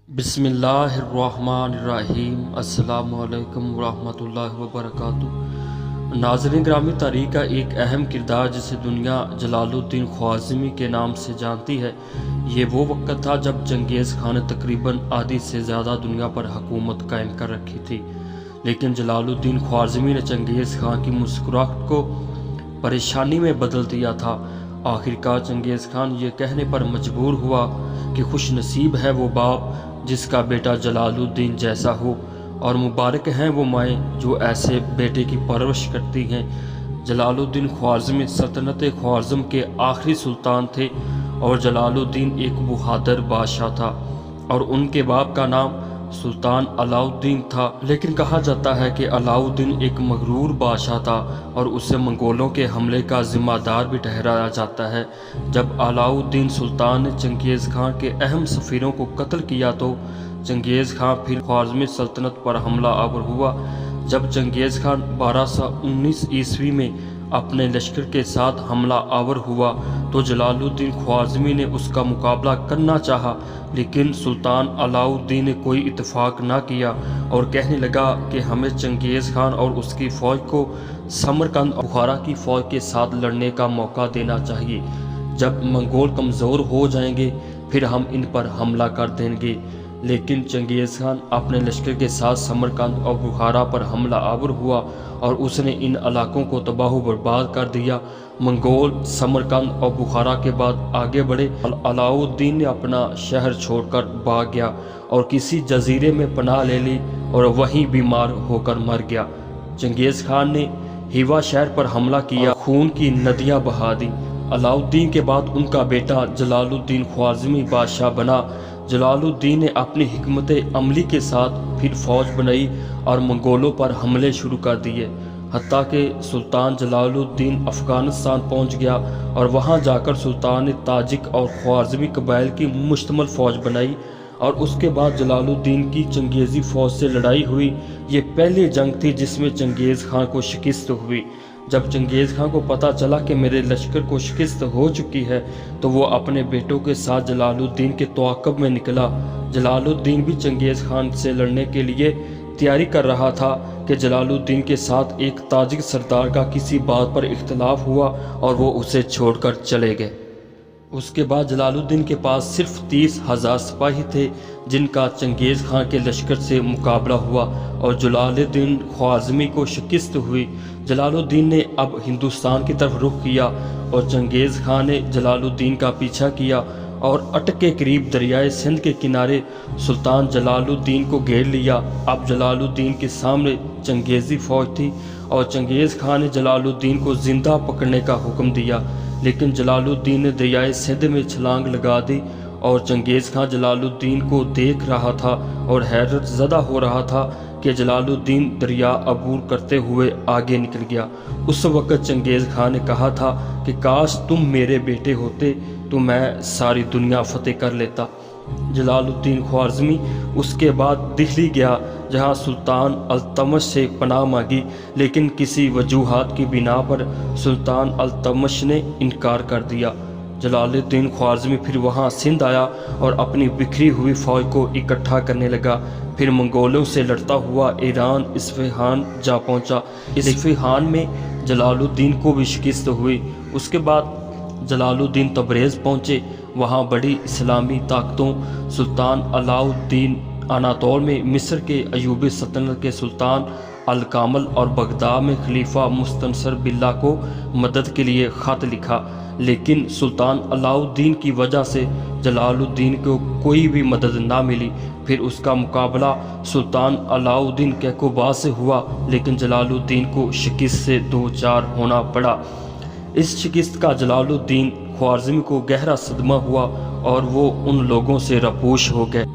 بسم اللہ الرحمن الرحیم۔ السلام علیکم ورحمۃ اللہ وبرکاتہ۔ ناظرین گرامی، تاریخ کا ایک اہم کردار جسے دنیا جلال الدین خوارزمی کے نام سے جانتی ہے، یہ وہ وقت تھا جب چنگیز خان نے تقریباً آدھی سے زیادہ دنیا پر حکومت قائم کر رکھی تھی، لیکن جلال الدین خوارزمی نے چنگیز خان کی مسکراہٹ کو پریشانی میں بدل دیا تھا۔ آخرکار چنگیز خان یہ کہنے پر مجبور ہوا کہ خوش نصیب ہے وہ باپ جس کا بیٹا جلال الدین جیسا ہو، اور مبارک ہیں وہ مائیں جو ایسے بیٹے کی پرورش کرتی ہیں۔ جلال الدین خوارزمی سلطنت خوارزم کے آخری سلطان تھے، اور جلال الدین ایک بہادر بادشاہ تھا، اور ان کے باپ کا نام سلطان الدین تھا۔ لیکن کہا جاتا ہے کہ الدین ایک مغرور بادشاہ تھا، اور اسے منگولوں کے حملے کا ذمہ دار بھی ٹھہرایا جاتا ہے۔ جب الدین سلطان نے چنگیز خان کے اہم سفیروں کو قتل کیا تو چنگیز خان پھر خوارزمی سلطنت پر حملہ آور ہوا۔ جب چنگیز خان 1219 عیسوی میں اپنے لشکر کے ساتھ حملہ آور ہوا تو جلال الدین خوارزمی نے اس کا مقابلہ کرنا چاہا، لیکن سلطان الدین نے کوئی اتفاق نہ کیا اور کہنے لگا کہ ہمیں چنگیز خان اور اس کی فوج کو سمرقند اور بخارا کی فوج کے ساتھ لڑنے کا موقع دینا چاہیے۔ جب منگول کمزور ہو جائیں گے پھر ہم ان پر حملہ کر دیں گے۔ لیکن چنگیز خان اپنے لشکر کے ساتھ سمرقند اور بخارا پر حملہ آور ہوا اور اس نے ان علاقوں کو تباہ و برباد کر دیا۔ منگول سمرقند اور بخارا کے بعد آگے بڑھے۔ الدین نے اپنا شہر چھوڑ کر بھاگ گیا اور کسی جزیرے میں پناہ لے لی اور وہیں بیمار ہو کر مر گیا۔ چنگیز خان نے ہیوا شہر پر حملہ کیا، خون کی ندیاں بہا دی۔ الدین کے بعد ان کا بیٹا جلال الدین خوارزمی بادشاہ بنا۔ جلال الدین نے اپنی حکمت عملی کے ساتھ پھر فوج بنائی اور منگولوں پر حملے شروع کر دیے، حتیٰ کہ سلطان جلال الدین افغانستان پہنچ گیا، اور وہاں جا کر سلطان نے تاجک اور خوارزمی قبائل کی مشتمل فوج بنائی، اور اس کے بعد جلال الدین کی چنگیزی فوج سے لڑائی ہوئی۔ یہ پہلی جنگ تھی جس میں چنگیز خان کو شکست ہوئی۔ جب چنگیز خان کو پتہ چلا کہ میرے لشکر کو شکست ہو چکی ہے تو وہ اپنے بیٹوں کے ساتھ جلال الدین کے تعاقب میں نکلا۔ جلال الدین بھی چنگیز خان سے لڑنے کے لیے تیاری کر رہا تھا کہ جلال الدین کے ساتھ ایک تاجک سردار کا کسی بات پر اختلاف ہوا اور وہ اسے چھوڑ کر چلے گئے۔ اس کے بعد جلال الدین کے پاس صرف 30,000 سپاہی تھے جن کا چنگیز خان کے لشکر سے مقابلہ ہوا، اور جلال الدین خوارزمی کو شکست ہوئی۔ جلال الدین نے اب ہندوستان کی طرف رخ کیا، اور چنگیز خان نے جلال الدین کا پیچھا کیا اور اٹک کے قریب دریائے سندھ کے کنارے سلطان جلال الدین کو گھیر لیا۔ اب جلال الدین کے سامنے چنگیزی فوج تھی، اور چنگیز خان نے جلال الدین کو زندہ پکڑنے کا حکم دیا، لیکن جلال الدین نے دریائے سندھ میں چھلانگ لگا دی، اور چنگیز خان جلال الدین کو دیکھ رہا تھا اور حیرت زدہ ہو رہا تھا کہ جلال الدین دریا عبور کرتے ہوئے آگے نکل گیا۔ اس وقت چنگیز خان نے کہا تھا کہ کاش تم میرے بیٹے ہوتے تو میں ساری دنیا فتح کر لیتا۔ جلال الدین خوارزمی اس کے بعد دہلی گیا، جہاں سلطان التمش سے پناہ مانگی، لیکن کسی وجوہات کی بنا پر سلطان التمش نے انکار کر دیا۔ جلال الدین خوارزمی پھر وہاں سندھ آیا اور اپنی بکھری ہوئی فوج کو اکٹھا کرنے لگا۔ پھر منگولوں سے لڑتا ہوا ایران اصفہان جا پہنچا۔ اصفہان میں جلال الدین کو بھی شکست ہوئی۔ اس کے بعد جلال الدین تبریز پہنچے، وہاں بڑی اسلامی طاقتوں سلطان الدین اناطول میں مصر کے ایوبی سلطنت کے سلطان الکامل اور بغداد میں خلیفہ مستنصر باللہ کو مدد کے لیے خط لکھا، لیکن سلطان الدین کی وجہ سے جلال الدین کو کوئی بھی مدد نہ ملی۔ پھر اس کا مقابلہ سلطان الدین کیقوبا سے ہوا، لیکن جلال الدین کو شکست سے دوچار ہونا پڑا۔ اس شکست کا جلال الدین خوارزمی کو گہرا صدمہ ہوا اور وہ ان لوگوں سے رپوش ہو گئے۔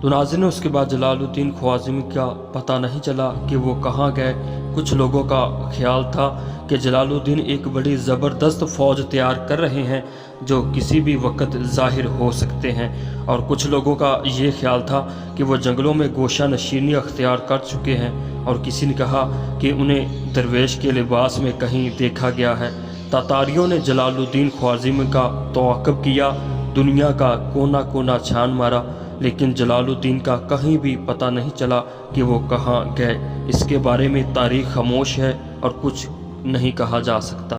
تو ناظرین، اس کے بعد جلال الدین خوارزمی کا پتہ نہیں چلا کہ وہ کہاں گئے۔ کچھ لوگوں کا خیال تھا کہ جلال الدین ایک بڑی زبردست فوج تیار کر رہے ہیں جو کسی بھی وقت ظاہر ہو سکتے ہیں، اور کچھ لوگوں کا یہ خیال تھا کہ وہ جنگلوں میں گوشہ نشینی اختیار کر چکے ہیں، اور کسی نے کہا کہ انہیں درویش کے لباس میں کہیں دیکھا گیا ہے۔ تاتاریوں نے جلال الدین خوارزمی کا تعاقب کیا، دنیا کا کونا کونا چھان مارا، لیکن جلال الدین کا کہیں بھی پتہ نہیں چلا کہ وہ کہاں گئے۔ اس کے بارے میں تاریخ خاموش ہے اور کچھ نہیں کہا جا سکتا۔